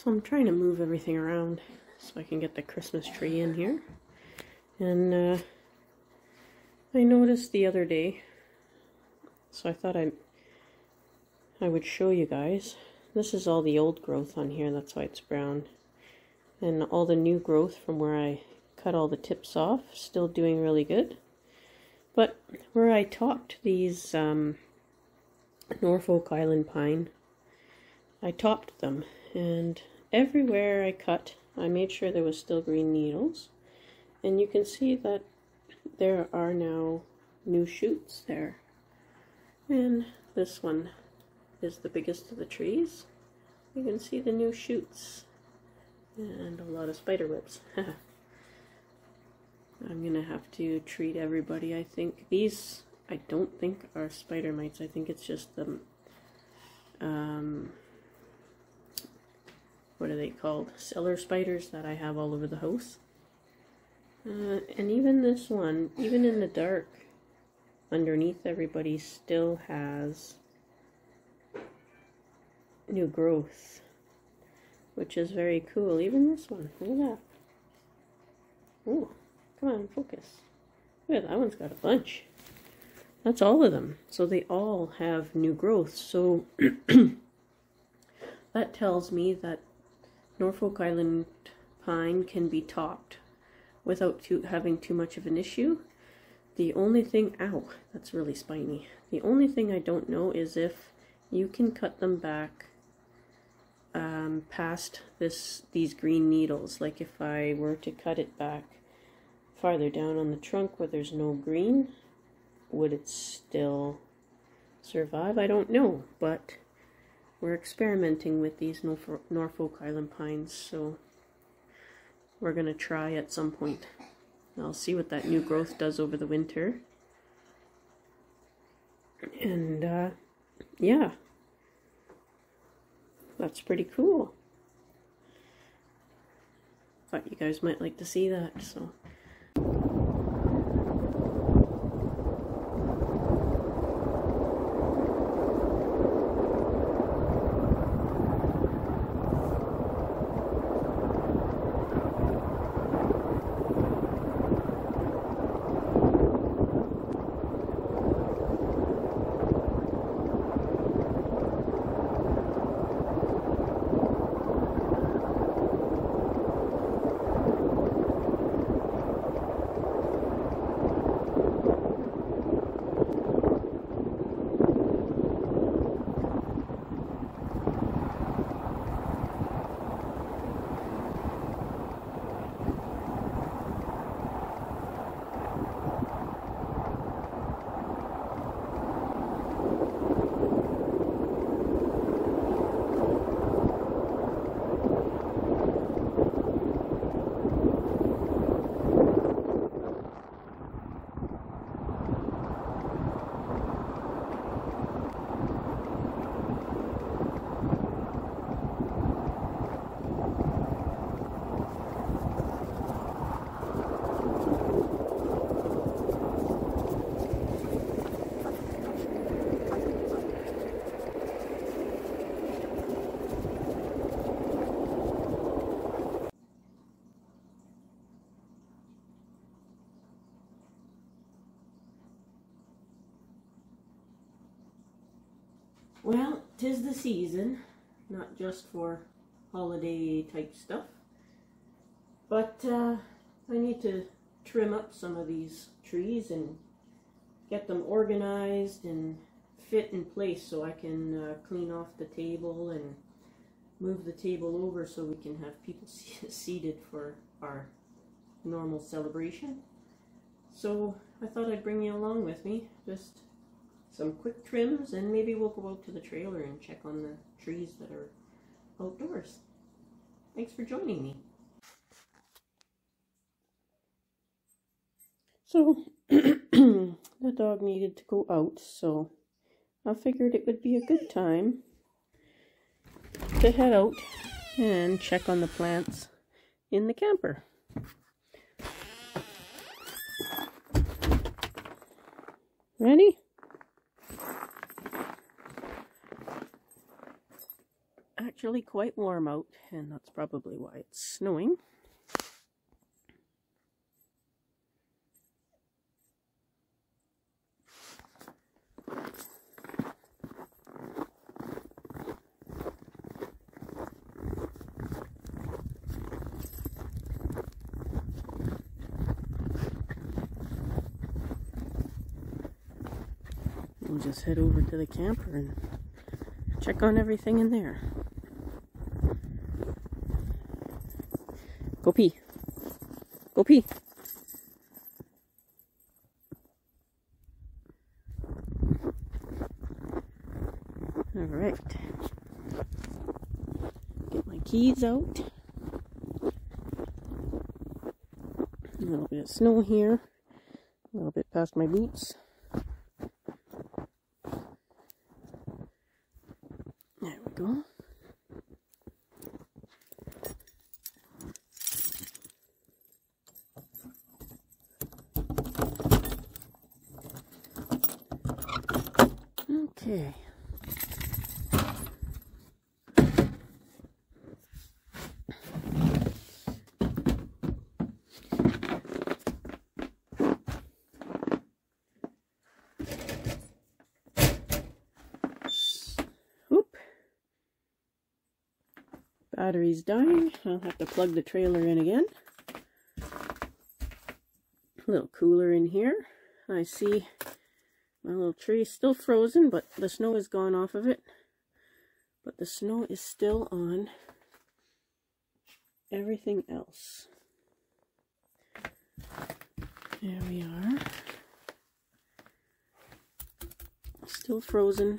So I'm trying to move everything around so I can get the Christmas tree in here. And I noticed the other day, so I thought I would show you guys. This is all the old growth on here, that's why it's brown. And all the new growth from where I cut all the tips off, still doing really good. But where I topped these Norfolk Island pine, I topped them, and everywhere I cut, I made sure there was still green needles. And you can see that there are now new shoots there. And this one is the biggest of the trees. You can see the new shoots and a lot of spider webs. I'm gonna have to treat everybody. I think these, I don't think are spider mites. I think it's just the what are they called? Cellar spiders that I have all over the house. And even this one, even in the dark, underneath everybody still has new growth, which is very cool. Even this one, look at that. Oh, come on, focus. Look, that one's got a bunch. That's all of them. So they all have new growth. So that tells me that Norfolk Island pine can be topped without having too much of an issue. The only thing, ow, that's really spiny. The only thing I don't know is if you can cut them back past these green needles. Like if I were to cut it back farther down on the trunk where there's no green, would it still survive? I don't know, but we're experimenting with these Norfolk Island pines, so we're going to try at some point. I'll see what that new growth does over the winter. And yeah, that's pretty cool. Thought you guys might like to see that, so. Well, 'tis the season, not just for holiday type stuff, but I need to trim up some of these trees and get them organized and fit in place so I can clean off the table and move the table over so we can have people seated for our normal celebration. So I thought I'd bring you along with me, just some quick trims, and maybe we'll go out to the trailer and check on the trees that are outdoors. Thanks for joining me. So the dog needed to go out, so I figured it would be a good time to head out and check on the plants in the camper. Ready? actually quite warm out, and that's probably why it's snowing. We'll just head over to the camper and check on everything in there. Go pee. Go pee. Alright. Get my keys out. A little bit of snow here. A little bit past my boots. There we go. Okay. Battery's dying. I'll have to plug the trailer in again. A little cooler in here. I see my little tree is still frozen, but the snow has gone off of it. But the snow is still on everything else. There we are. Still frozen.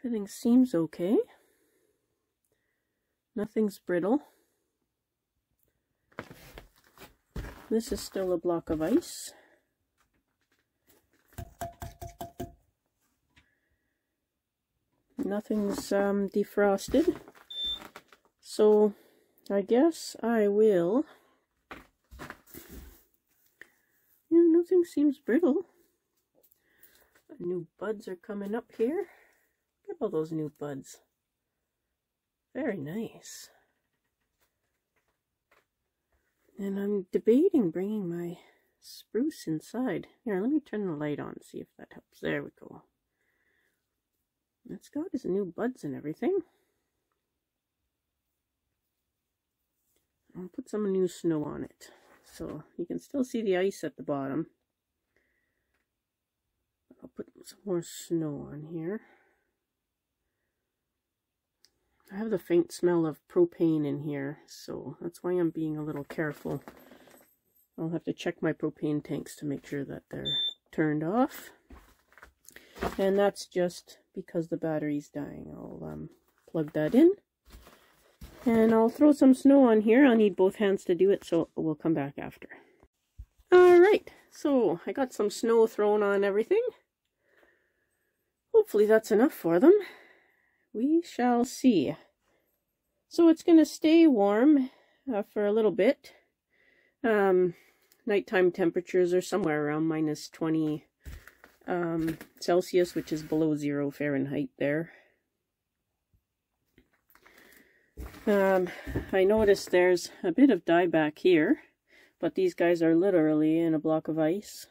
Everything seems okay. Nothing's brittle. This is still a block of ice. Nothing's defrosted. So I guess I will. Yeah, nothing seems brittle. New buds are coming up here. Look at all those new buds. Very nice. And I'm debating bringing my spruce inside. Here, let me turn the light on, see if that helps. There we go. It's got its new buds and everything. I'll put some new snow on it. So you can still see the ice at the bottom. I'll put some more snow on here. I have the faint smell of propane in here, so that's why I'm being a little careful. I'll have to check my propane tanks to make sure that they're turned off. And that's just because the battery's dying. I'll plug that in. And I'll throw some snow on here. I'll need both hands to do it, so we'll come back after. Alright, so I got some snow thrown on everything. Hopefully that's enough for them. We shall see. So it's going to stay warm for a little bit. Nighttime temperatures are somewhere around minus 20 Celsius, which is below 0 Fahrenheit there. I noticed there's a bit of dieback here, but these guys are literally in a block of ice.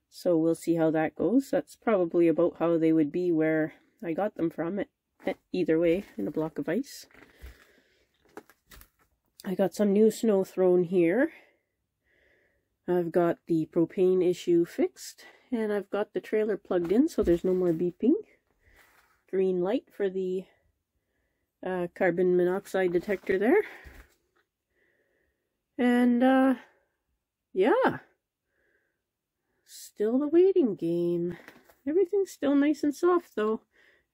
So we'll see how that goes. That's probably about how they would be where I got them from, either way, in a block of ice. I got some new snow thrown here. I've got the propane issue fixed, and I've got the trailer plugged in so there's no more beeping. Green light for the carbon monoxide detector there. And yeah, still the waiting game. Everything's still nice and soft though.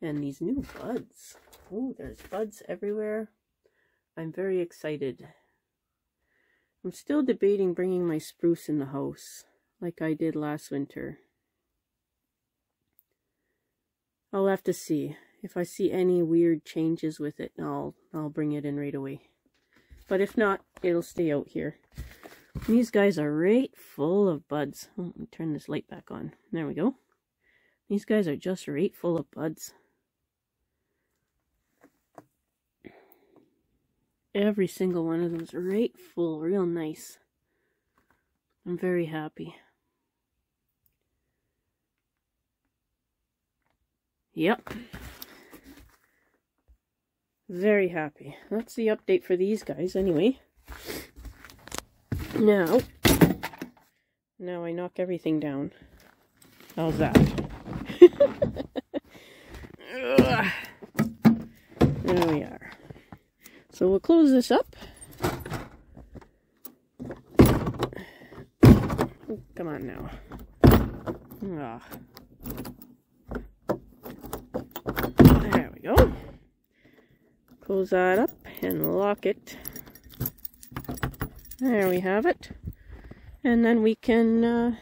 And these new buds. Oh, there's buds everywhere. I'm very excited. I'm still debating bringing my spruce in the house, like I did last winter. I'll have to see. If I see any weird changes with it, I'll bring it in right away. But if not, it'll stay out here. These guys are right full of buds. Oh, let me turn this light back on. There we go. These guys are just right full of buds. Every single one of them is right full, real nice. I'm very happy. Yep. Very happy. That's the update for these guys anyway. Now I knock everything down. How's that? There we are. So we'll close this up. Oh, come on now. Ah. There we go. Close that up and lock it. There we have it. And then we can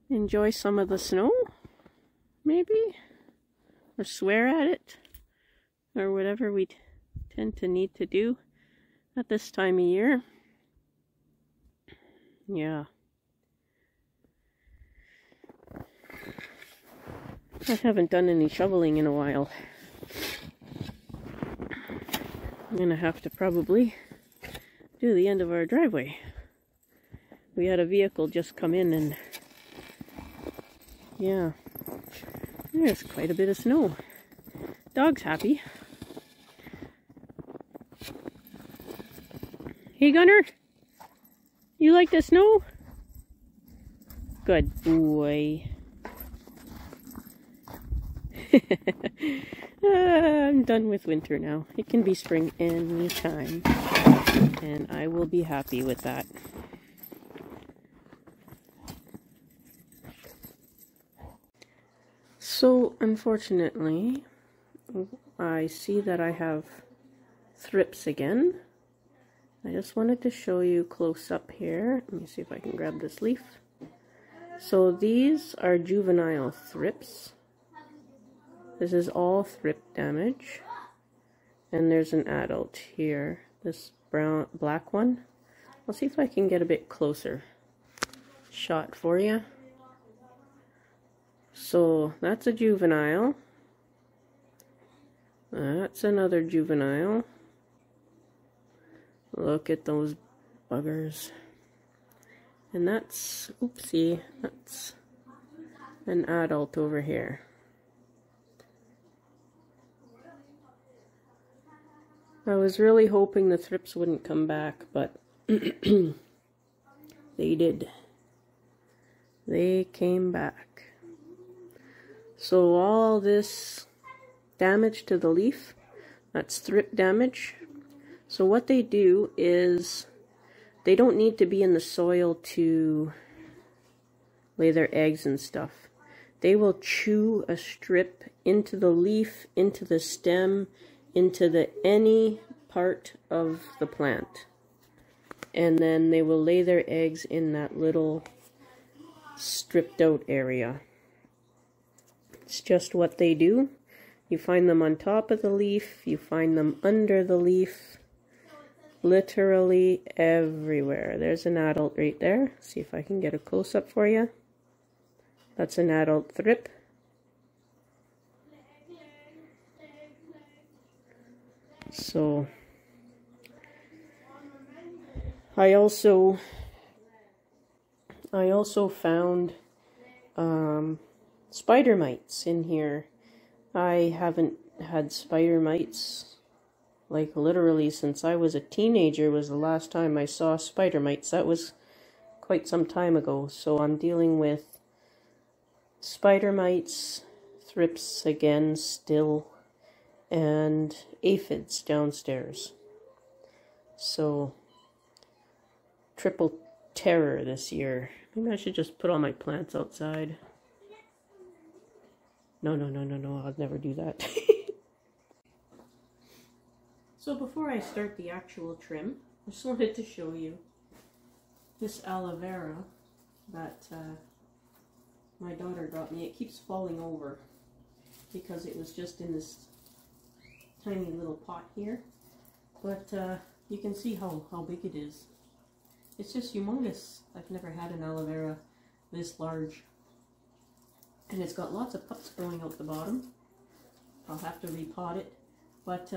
enjoy some of the snow, maybe, or swear at it, or whatever we tend to need to do at this time of year. Yeah. I haven't done any shoveling in a while. I'm gonna have to probably do the end of our driveway. We had a vehicle just come in and yeah, there's quite a bit of snow. Dog's happy. Hey Gunner, you like the snow? Good boy. I'm done with winter now. It can be spring anytime, and I will be happy with that. So, unfortunately, I see that I have thrips again. I just wanted to show you close up here. Let me see if I can grab this leaf. So these are juvenile thrips. This is all thrip damage. And there's an adult here. This black one. I'll see if I can get a bit closer shot for you. So that's a juvenile. That's another juvenile. Look at those buggers. And that's, oopsie, that's an adult over here. I was really hoping the thrips wouldn't come back, but they did. They came back. So all this damage to the leaf, that's thrip damage. So what they do is they don't need to be in the soil to lay their eggs and stuff. They will chew a strip into the leaf, into the stem, into any part of the plant. And then they will lay their eggs in that little stripped out area. It's just what they do. You find them on top of the leaf, you find them under the leaf, literally everywhere. There's an adult right there. See if I can get a close-up for you. That's an adult thrip. So I also found spider mites in here. I haven't had spider mites like literally since I was a teenager was the last time I saw spider mites. That was quite some time ago. So I'm dealing with spider mites, thrips again still, and aphids downstairs. So triple terror this year. Maybe I should just put all my plants outside. No, I'll never do that. So before I start the actual trim, I just wanted to show you this aloe vera that my daughter got me. It keeps falling over because it was just in this tiny little pot here. But you can see how big it is. It's just humongous. I've never had an aloe vera this large. And it's got lots of pups growing out the bottom. I'll have to repot it. But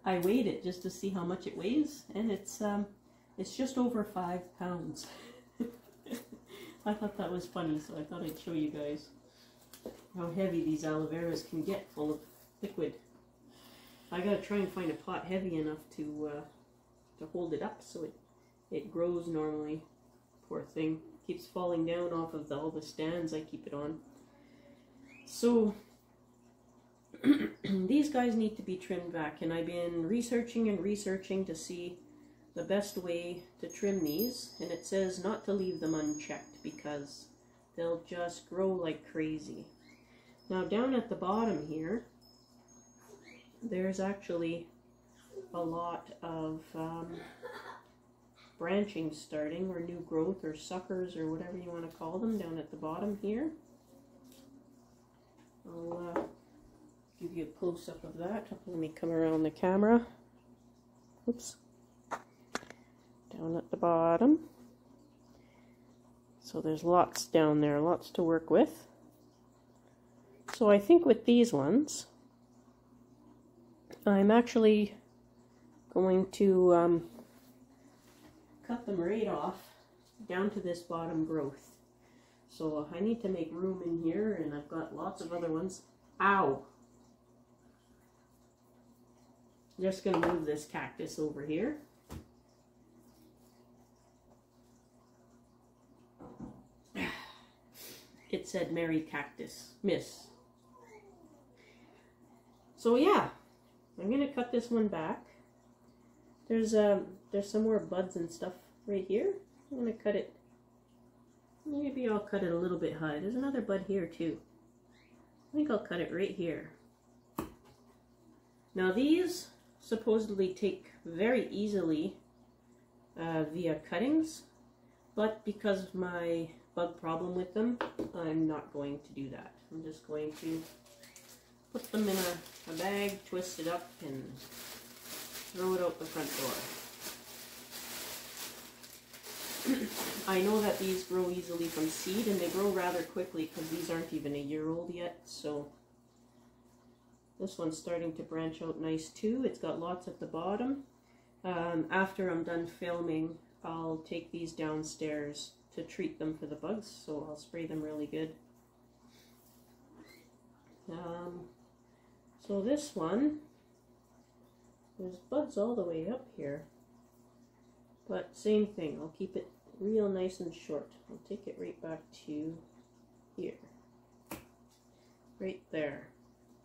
I weighed it just to see how much it weighs, and it's just over 5 pounds. I thought that was funny, so I thought I'd show you guys how heavy these aloe veras can get full of liquid. I gotta try and find a pot heavy enough to hold it up so it grows normally. Poor thing, keeps falling down off of all the stands I keep it on. So these guys need to be trimmed back, and I've been researching and researching to see the best way to trim these, and it says not to leave them unchecked because they'll just grow like crazy. Now down at the bottom here, there's actually a lot of branching starting, or new growth, or suckers, or whatever you want to call them, down at the bottom here. I'll give you a close-up of that. Let me come around the camera. Oops. Down at the bottom. So there's lots down there, lots to work with. So I think with these ones, I'm actually going to cut them right off down to this bottom growth. So I need to make room in here, and I've got lots of other ones. Ow! Just going to move this cactus over here. It said Merry Cactus, Miss. So yeah, I'm going to cut this one back. There's some more buds and stuff right here. I'm going to cut it. Maybe I'll cut it a little bit high. There's another bud here too. I think I'll cut it right here. Now these supposedly take very easily via cuttings, but because of my bug problem with them, I'm not going to do that. I'm just going to put them in a bag, twist it up, and throw it out the front door. I know that these grow easily from seed, and they grow rather quickly because these aren't even a year old yet. So this one's starting to branch out nice too. It's got lots at the bottom. After I'm done filming, I'll take these downstairs to treat them for the bugs, so I'll spray them really good. So this one, there's buds all the way up here, but same thing, I'll keep it real nice and short. I'll take it right back to here, right there.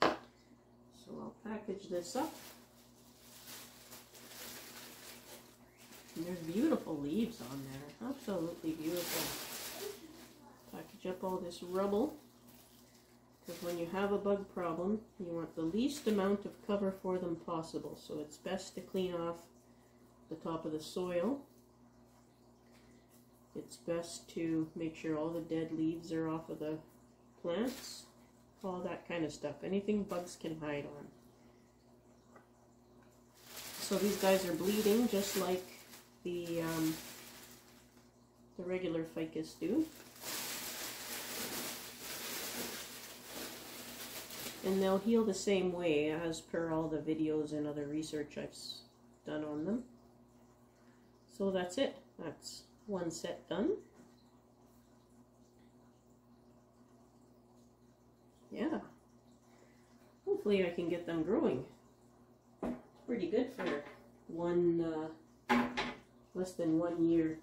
So I'll package this up. And there's beautiful leaves on there, absolutely beautiful. Package up all this rubble, because when you have a bug problem, you want the least amount of cover for them possible. So it's best to clean off the top of the soil. It's best to make sure all the dead leaves are off of the plants, all that kind of stuff, anything bugs can hide on. So these guys are bleeding just like the regular ficus do. And they'll heal the same way as per all the videos and other research I've done on them. So that's it. That's one set done. Yeah. Hopefully I can get them growing. Pretty good for less than 1 year.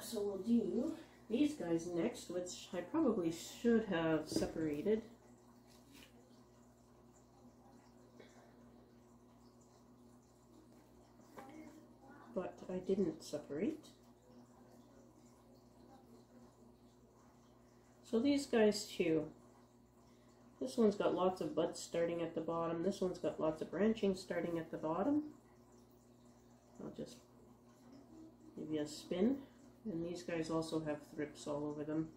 So we'll do these guys next, which I probably should have separated. But I didn't separate. So these guys too. This one's got lots of buds starting at the bottom. This one's got lots of branching starting at the bottom. I'll just give you a spin. And these guys also have thrips all over them.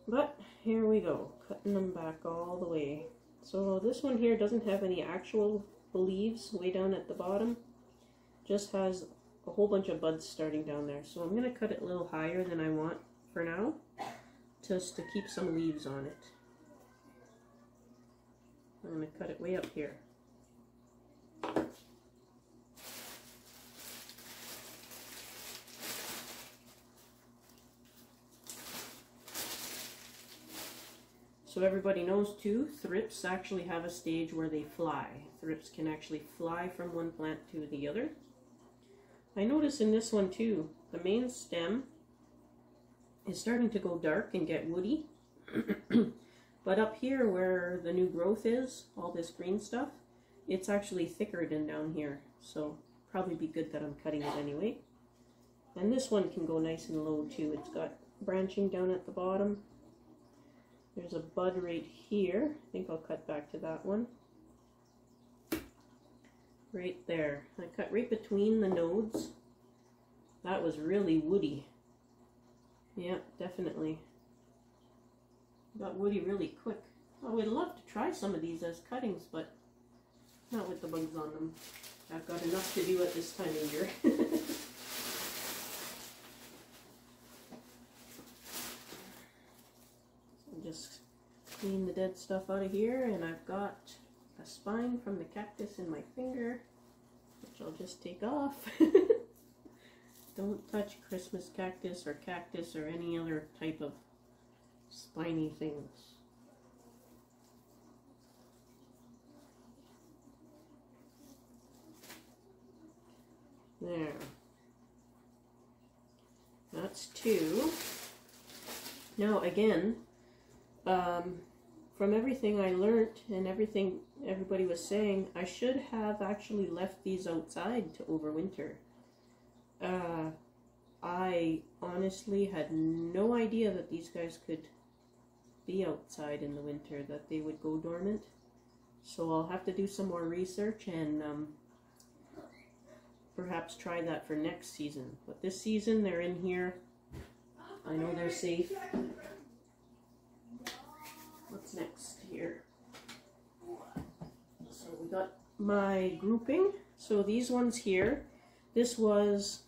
But here we go, cutting them back all the way. So this one here doesn't have any actual leaves way down at the bottom. just has a whole bunch of buds starting down there. So I'm going to cut it a little higher than I want for now, just to keep some leaves on it. I'm going to cut it way up here. So everybody knows too, thrips actually have a stage where they fly. Thrips can actually fly from one plant to the other. I notice in this one too, the main stem is starting to go dark and get woody. But up here where the new growth is, all this green stuff, it's actually thicker than down here. So probably be good that I'm cutting it anyway. And this one can go nice and low too. It's got branching down at the bottom. There's a bud right here. I think I'll cut back to that one. Right there. I cut right between the nodes. That was really woody. Yeah, definitely. Got woody really quick. I would love to try some of these as cuttings, but not with the bugs on them. I've got enough to do at this time of year. Just clean the dead stuff out of here, and I've got a spine from the cactus in my finger, which I'll just take off. Don't touch Christmas cactus or any other type of spiny things. There. That's two. Now again, from everything I learned and everything everybody was saying, I should have actually left these outside to overwinter. I honestly had no idea that these guys could be outside in the winter, that they would go dormant. So I'll have to do some more research and perhaps try that for next season. But this season they're in here. I know they're safe. What's next here? So we got my grouping. So these ones here, this was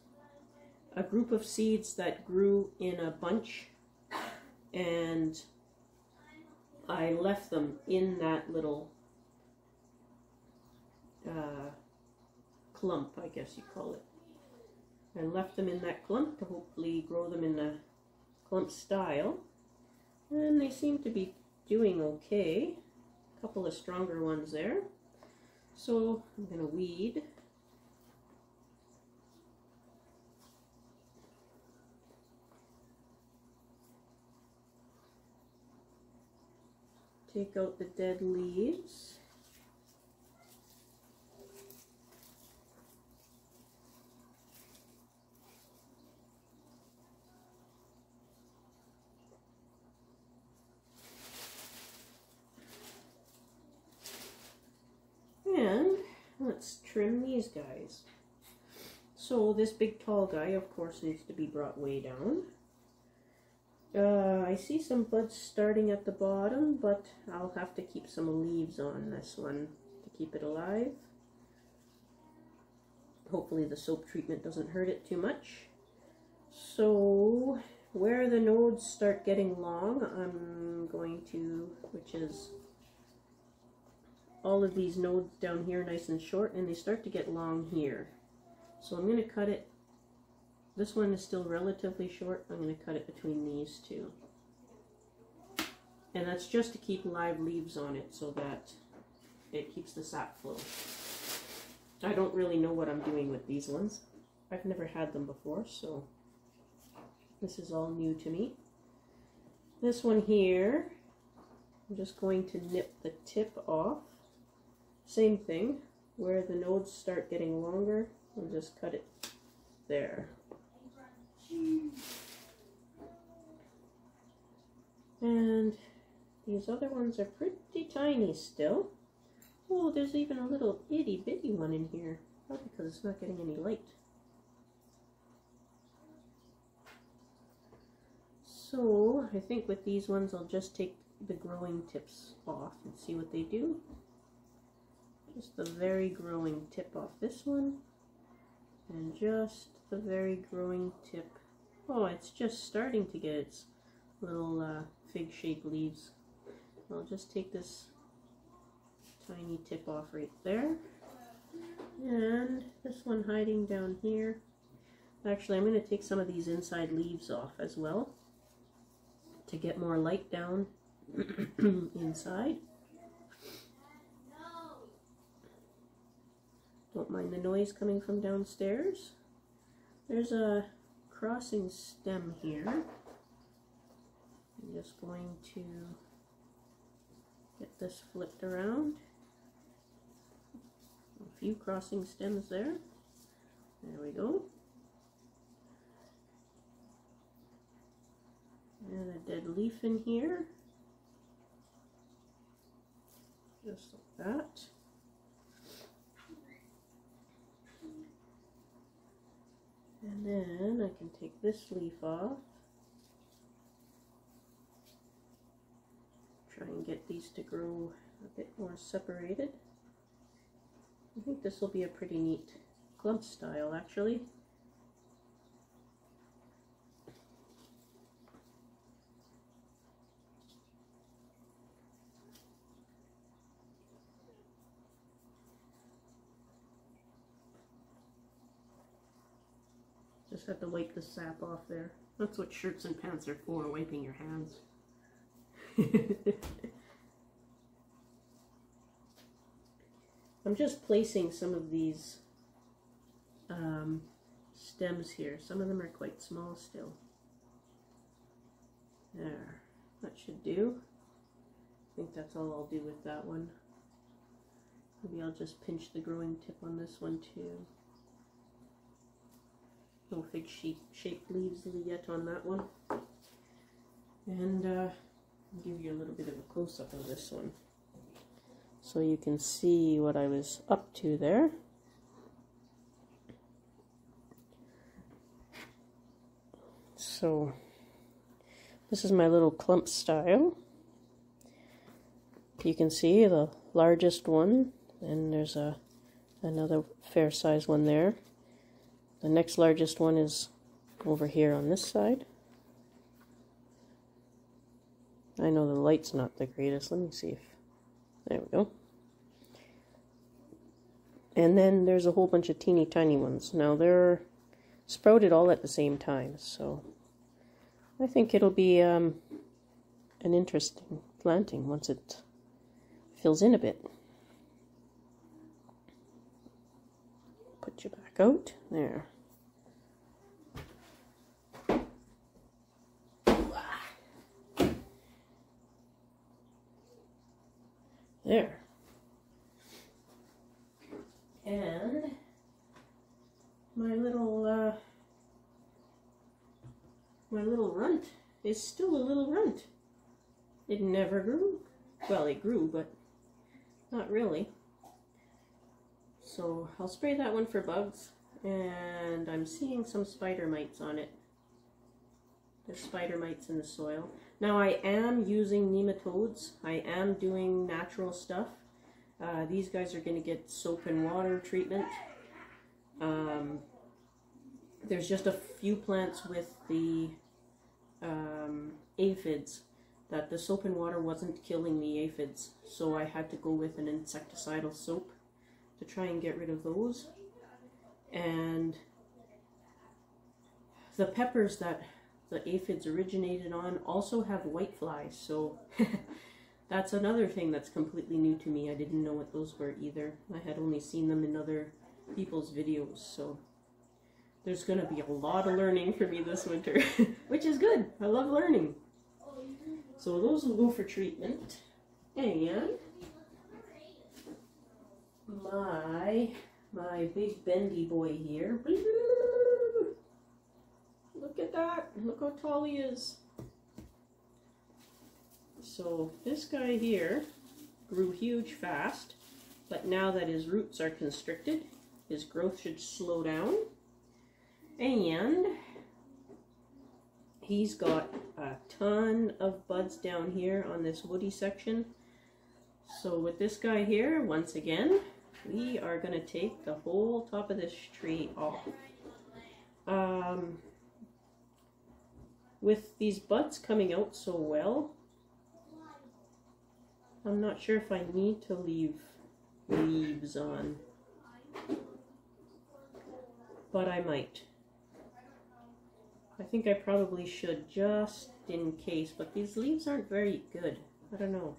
a group of seeds that grew in a bunch, and I left them in that little clump, I guess you call it. I left them in that clump to hopefully grow them in the clump style, and they seem to be doing okay. A couple of stronger ones there. So I'm going to weed. Take out the dead leaves. And let's trim these guys. So this big tall guy, of course, needs to be brought way down. I see some buds starting at the bottom, but I'll have to keep some leaves on this one to keep it alive. Hopefully the soap treatment doesn't hurt it too much. So where the nodes start getting long, I'm going to, which is all of these nodes down here nice and short, and they start to get long here. So I'm going to cut it. This one is still relatively short. I'm going to cut it between these two. And that's just to keep live leaves on it so that it keeps the sap flow. I don't really know what I'm doing with these ones. I've never had them before, so this is all new to me. This one here, I'm just going to nip the tip off. Same thing, where the nodes start getting longer, I'll just cut it there. And these other ones are pretty tiny still. Oh, there's even a little itty bitty one in here. Probably because it's not getting any light. So I think with these ones I'll just take the growing tips off and see what they do. Just the very growing tip off this one. and just the very growing tip. Oh, it's just starting to get its little fig-shaped leaves. I'll just take this tiny tip off right there. And this one hiding down here. Actually, I'm going to take some of these inside leaves off as well to get more light down inside. Don't mind the noise coming from downstairs. There's a crossing stem here. I'm just going to get this flipped around. A few crossing stems there. There we go. And a dead leaf in here. Just like that. And then I can take this leaf off. Try and get these to grow a bit more separated. I think this will be a pretty neat clump style actually. Just have to wipe the sap off there. That's what shirts and pants are for, wiping your hands. I'm just placing some of these stems here. Some of them are quite small still. There, that should do. I think that's all I'll do with that one. Maybe I'll just pinch the growing tip on this one too. No fig-shaped leaves yet on that one. And I'll give you a little bit of a close-up of this one, so you can see what I was up to there. So this is my little clump style. You can see the largest one, and there's another fair size one there. The next largest one is over here on this side. I know the light's not the greatest. Let me see if... There we go. And then there's a whole bunch of teeny tiny ones. Now they're sprouted all at the same time, so I think it'll be an interesting planting once it fills in a bit. Put you back out. There. There. And my little runt is still a little runt. It never grew. Well, it grew, but not really. So I'll spray that one for bugs, and I'm seeing some spider mites on it. There's spider mites in the soil. Now I am using nematodes. I am doing natural stuff. These guys are going to get soap and water treatment. There's just a few plants with the aphids that the soap and water wasn't killing the aphids, so I had to go with an insecticidal soap to try and get rid of those. And the peppers that the aphids originated on also have whiteflies, so that's another thing that's completely new to me. I didn't know what those were either. I had only seen them in other people's videos, so there's going to be a lot of learning for me this winter, which is good. I love learning. So those will go for treatment. And my big bendy boy here. Look at that. Look how tall he is. So this guy here grew huge fast, but now that his roots are constricted, his growth should slow down. And he's got a ton of buds down here on this woody section. So with this guy here, once again, we are going to take the whole top of this tree off. With these buds coming out so well, I'm not sure if I need to leave leaves on, but I might. I think I probably should, just in case, but these leaves aren't very good. I don't know.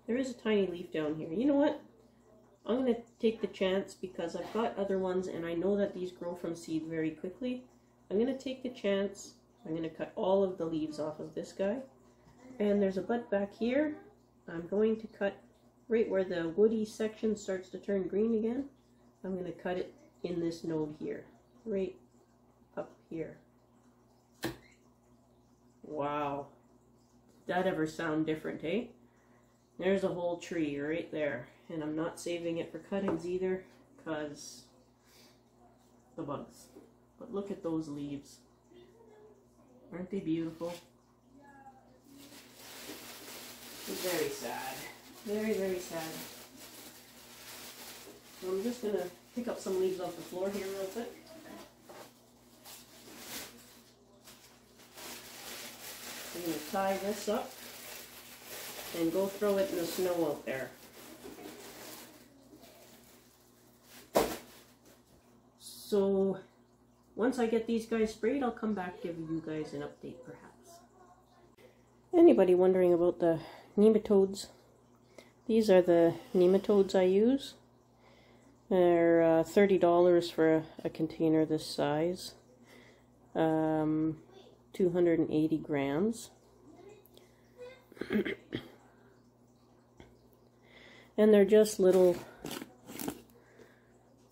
There is a tiny leaf down here. You know what? I'm going to take the chance because I've got other ones and I know that these grow from seed very quickly. I'm going to take the chance. I'm going to cut all of the leaves off of this guy. And there's a bud back here. I'm going to cut right where the woody section starts to turn green again. I'm going to cut it in this node here. Right up here. Wow. Did that ever sound different, eh? There's a whole tree right there. And I'm not saving it for cuttings either, because the bugs. But look at those leaves. Aren't they beautiful? Very sad. Very, very sad. So I'm just going to pick up some leaves off the floor here real quick. I'm going to tie this up and go throw it in the snow out there. So once I get these guys sprayed, I'll come back, give you guys an update perhaps. Anybody wondering about the nematodes? These are the nematodes I use. They're $30 for a container this size. 280 grams. And they're just little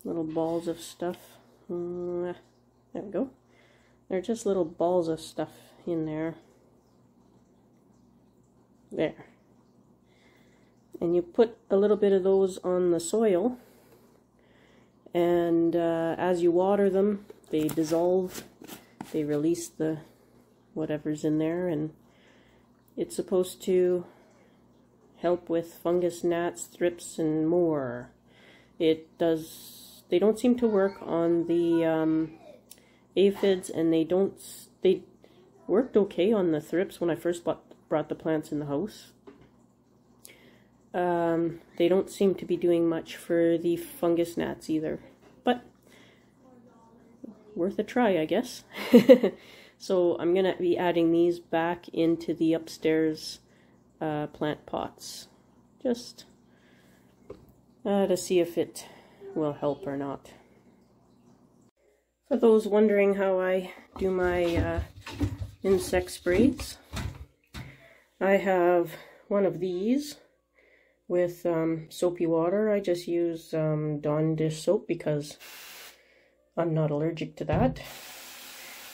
balls of stuff. There we go. They're just little balls of stuff in there. There. And you put a little bit of those on the soil, and as you water them, they dissolve. They release the whatever's in there, and it's supposed to help with fungus, gnats, thrips, and more. It does. They don't seem to work on the aphids, and they worked okay on the thrips when I first brought the plants in the house. They don't seem to be doing much for the fungus gnats either, but worth a try, I guess. So I'm going to be adding these back into the upstairs plant pots, just to see if it will help or not. For those wondering how I do my insect sprays, I have one of these with soapy water. I just use Dawn dish soap because I'm not allergic to that.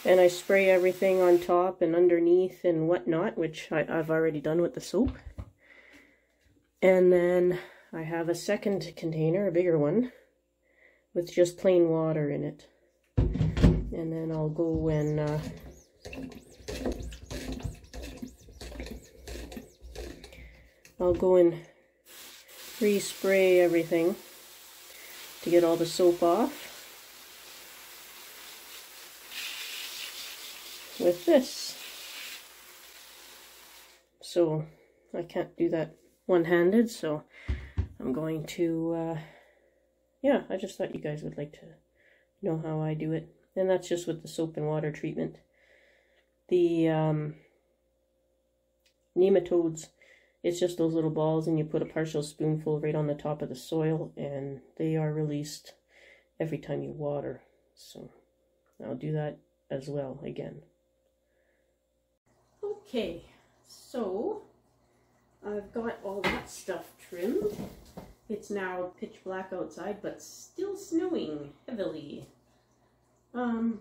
And I spray everything on top and underneath and whatnot, which I've already done with the soap. And then I have a second container, a bigger one, with just plain water in it. And then I'll go and re-spray everything to get all the soap off with this. So I can't do that one-handed, so I'm going to yeah, I just thought you guys would like to know how I do it. And that's just with the soap and water treatment. The nematodes, it's just those little balls, and you put a partial spoonful right on the top of the soil, and they are released every time you water. So I'll do that as well again. Okay, so I've got all that stuff trimmed. It's now pitch black outside, but still snowing heavily. I'm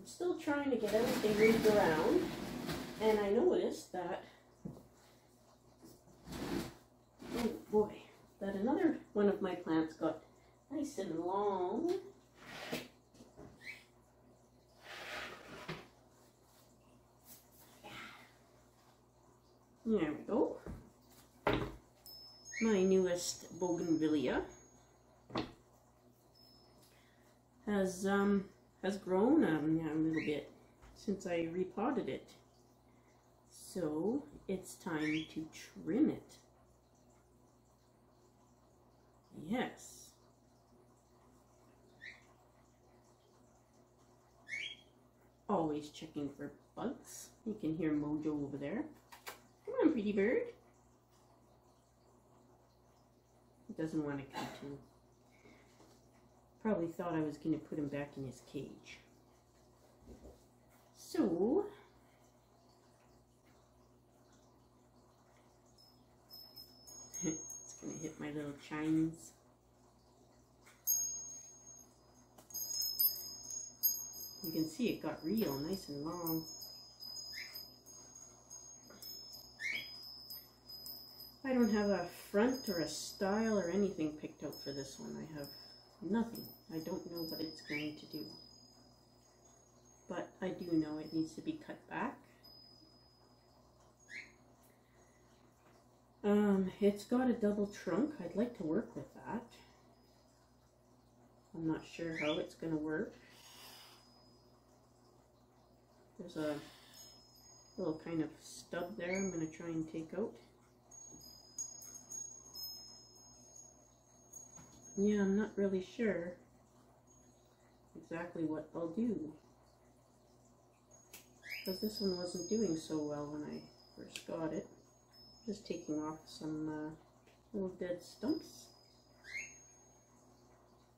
still trying to get everything moved around, and I noticed that, oh boy, that another one of my plants got nice and long. There we go. My newest bougainvillea. has grown yeah, a little bit since I repotted it. So it's time to trim it. Yes. Always checking for bugs. You can hear Mojo over there. Come on, pretty bird. He doesn't want to come to. Probably thought I was going to put him back in his cage. So, it's going to hit my little chines. You can see it got real nice and long. I don't have a front or a style or anything picked out for this one. I have nothing. I don't know what it's going to do. But I do know it needs to be cut back. It's got a double trunk. I'd like to work with that. I'm not sure how it's going to work. There's a little kind of stub there I'm going to try and take out. Yeah, I'm not really sure exactly what I'll do, because this one wasn't doing so well when I first got it. Just taking off some little dead stumps.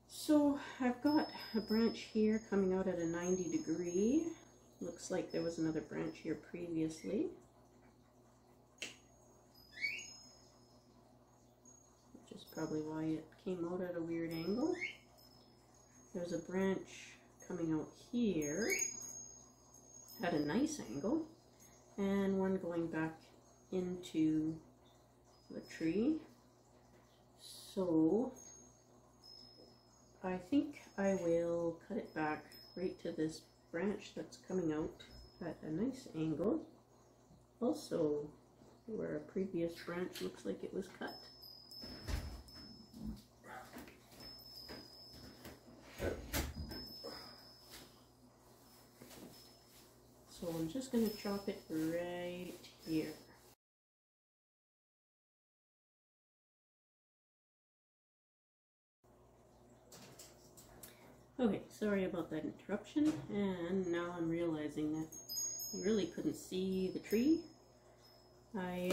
So I've got a branch here coming out at a 90 degree. Looks like there was another branch here previously. Which is probably why it came out at a weird angle. There's a branch coming out here at a nice angle, and one going back into the tree. So I think I will cut it back right to this branch that's coming out at a nice angle, also where a previous branch looks like it was cut. So I'm just going to chop it right here. Okay, sorry about that interruption, and now I'm realizing that I really couldn't see the tree. I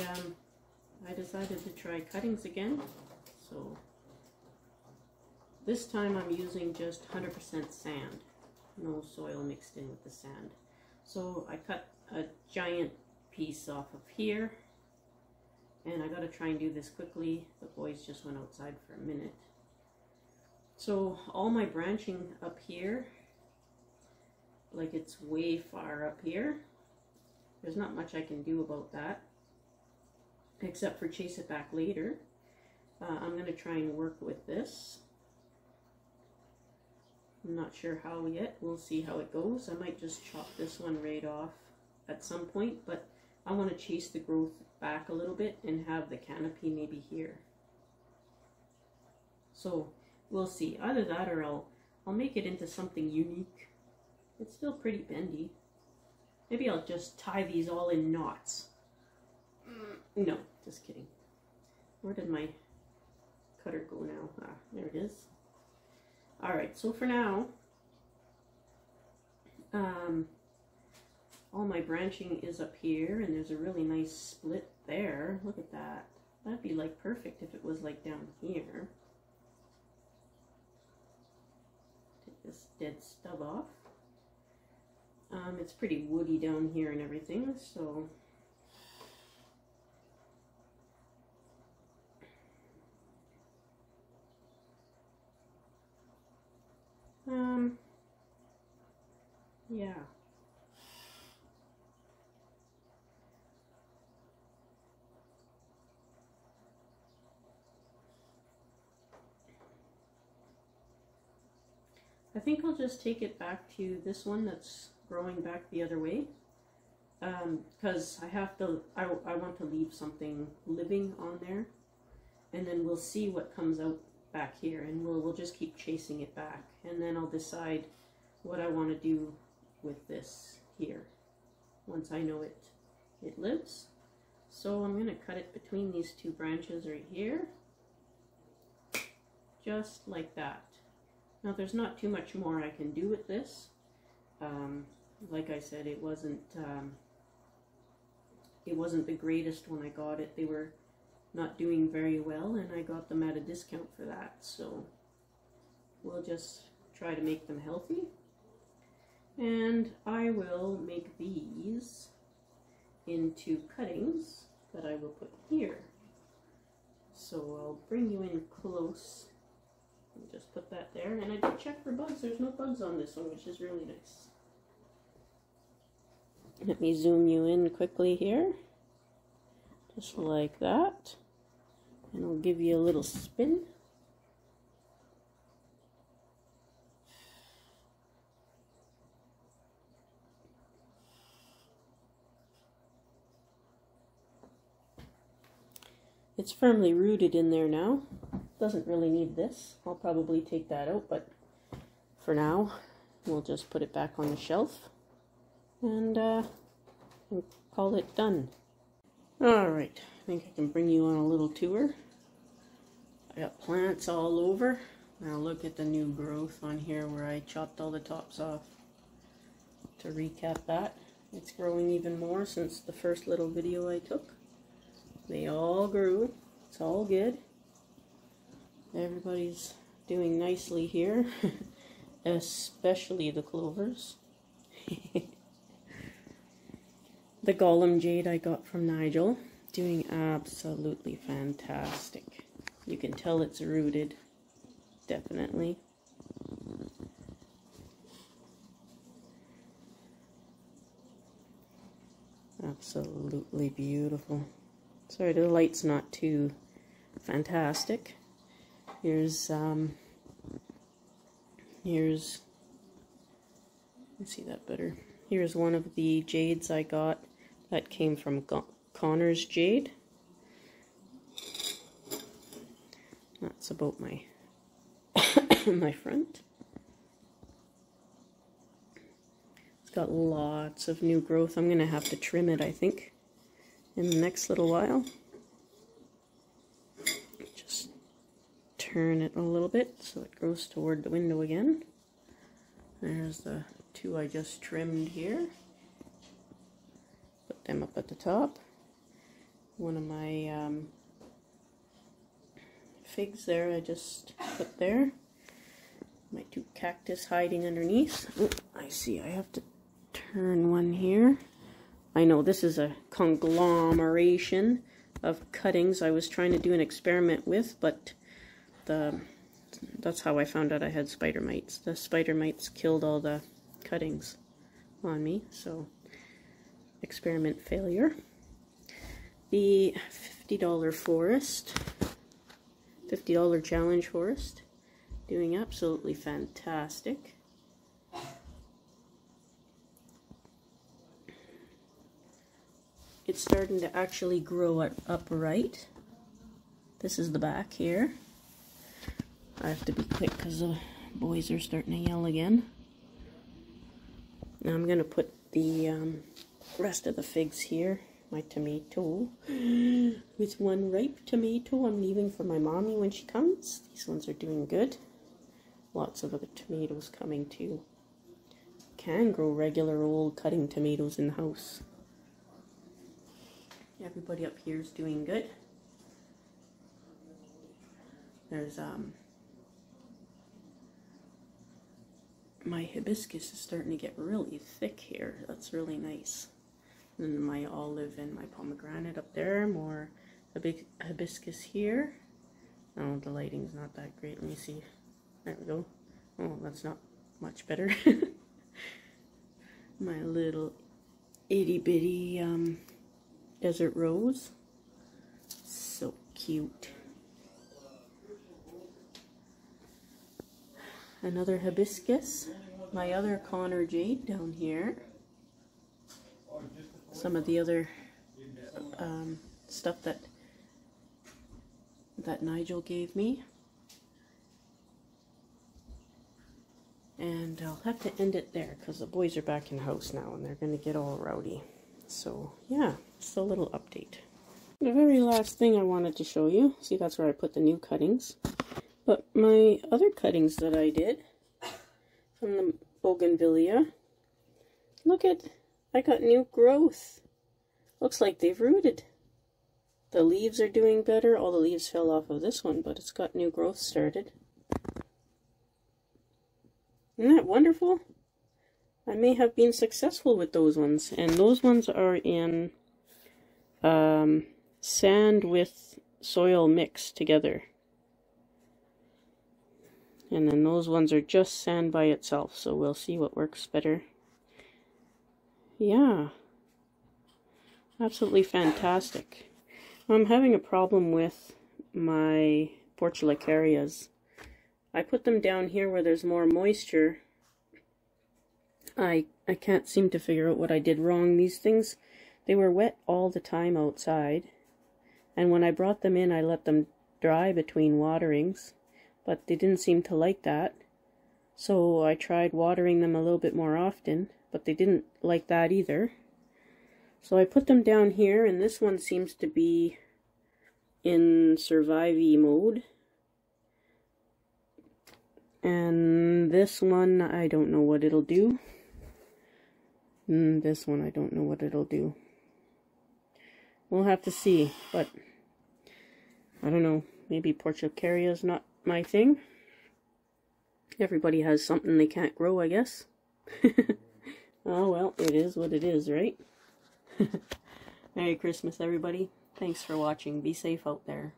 decided to try cuttings again, so this time I'm using just 100% sand, no soil mixed in with the sand. So I cut a giant piece off of here, and I gotta try and do this quickly. The boys just went outside for a minute. So all my branching up here, like it's way far up here, there's not much I can do about that, except for chase it back later. I'm going to try and work with this. I'm not sure how yet. We'll see how it goes. I might just chop this one right off at some point, but I want to chase the growth back a little bit and have the canopy maybe here. So we'll see. Either that or I'll make it into something unique. It's still pretty bendy. Maybe I'll just tie these all in knots. No, just kidding. Where did my cutter go now? Ah, there it is. Alright, so for now, all my branching is up here, and there's a really nice split there. Look at that. That'd be like perfect if it was like down here. Take this dead stub off. It's pretty woody down here and everything, so yeah. I think I'll just take it back to this one that's growing back the other way, because I want to leave something living on there, and then we'll see what comes out back here, and we'll just keep chasing it back, and then I'll decide what I want to do with this here once I know it lives. So I'm going to cut it between these two branches right here, just like that. Now there's not too much more I can do with this. Like I said, it wasn't the greatest when I got it. They were not doing very well, and I got them at a discount for that. So we'll just try to make them healthy. And I will make these into cuttings that I will put here. So I'll bring you in close and just put that there. And I did check for bugs. There's no bugs on this one, which is really nice. Let me zoom you in quickly here. Just like that. And I'll give you a little spin. It's firmly rooted in there now. Doesn't really need this. I'll probably take that out, but for now, we'll just put it back on the shelf and call it done. Alright, I think I can bring you on a little tour. I got plants all over. Now look at the new growth on here where I chopped all the tops off. To recap that, it's growing even more since the first little video I took. They all grew. It's all good. Everybody's doing nicely here, especially the clovers. The Golem Jade I got from Nigel, doing absolutely fantastic. You can tell it's rooted, definitely. Absolutely beautiful. Sorry, the light's not too fantastic. Here's, let me see that better. Here's one of the jades I got that came from Connor's Jade. That's about my my front. It's got lots of new growth. I'm gonna have to trim it, I think, in the next little while. Just turn it a little bit so it goes toward the window again. There's the two I just trimmed here. Put them up at the top. One of my figs there I just put there. My two cactus hiding underneath. Oh, I see I have to turn one here. I know this is a conglomeration of cuttings I was trying to do an experiment with, but that's how I found out I had spider mites. The spider mites killed all the cuttings on me, so experiment failure. The $50 forest, $50 challenge forest, doing absolutely fantastic. It's starting to actually grow upright. This is the back here. I have to be quick because the boys are starting to yell again. Now I'm going to put the rest of the figs here. My tomato. With one ripe tomato I'm leaving for my mommy when she comes. These ones are doing good. Lots of other tomatoes coming too. Can grow regular old cutting tomatoes in the house. Everybody up here is doing good. There's my hibiscus is starting to get really thick here. That's really nice. And my olive and my pomegranate up there. More a big hibiscus here. Oh, the lighting's not that great. Let me see. There we go. Oh, that's not much better. My little itty bitty desert rose. So cute. Another hibiscus. My other Connor Jade down here. Some of the other stuff that Nigel gave me. And I'll have to end it there because the boys are back in the house now and they're going to get all rowdy. So, yeah, just a little update. The very last thing I wanted to show you, see, that's where I put the new cuttings. But my other cuttings that I did from the bougainvillea, look at, I got new growth. Looks like they've rooted. The leaves are doing better. All the leaves fell off of this one, but it's got new growth started. Isn't that wonderful? I may have been successful with those ones. And those ones are in sand with soil mixed together. And then those ones are just sand by itself. So we'll see what works better. Yeah. Absolutely fantastic. I'm having a problem with my portulacarias. I put them down here where there's more moisture. I can't seem to figure out what I did wrong. These things, they were wet all the time outside. And when I brought them in, I let them dry between waterings. But they didn't seem to like that. So I tried watering them a little bit more often. But they didn't like that either. So I put them down here. And this one seems to be in survivey mode. And this one, I don't know what it'll do. This one, I don't know what it'll do. We'll have to see, but I don't know. Maybe portulacaria is not my thing. Everybody has something they can't grow, I guess. Oh, well, it is what it is, right? Merry Christmas, everybody. Thanks for watching. Be safe out there.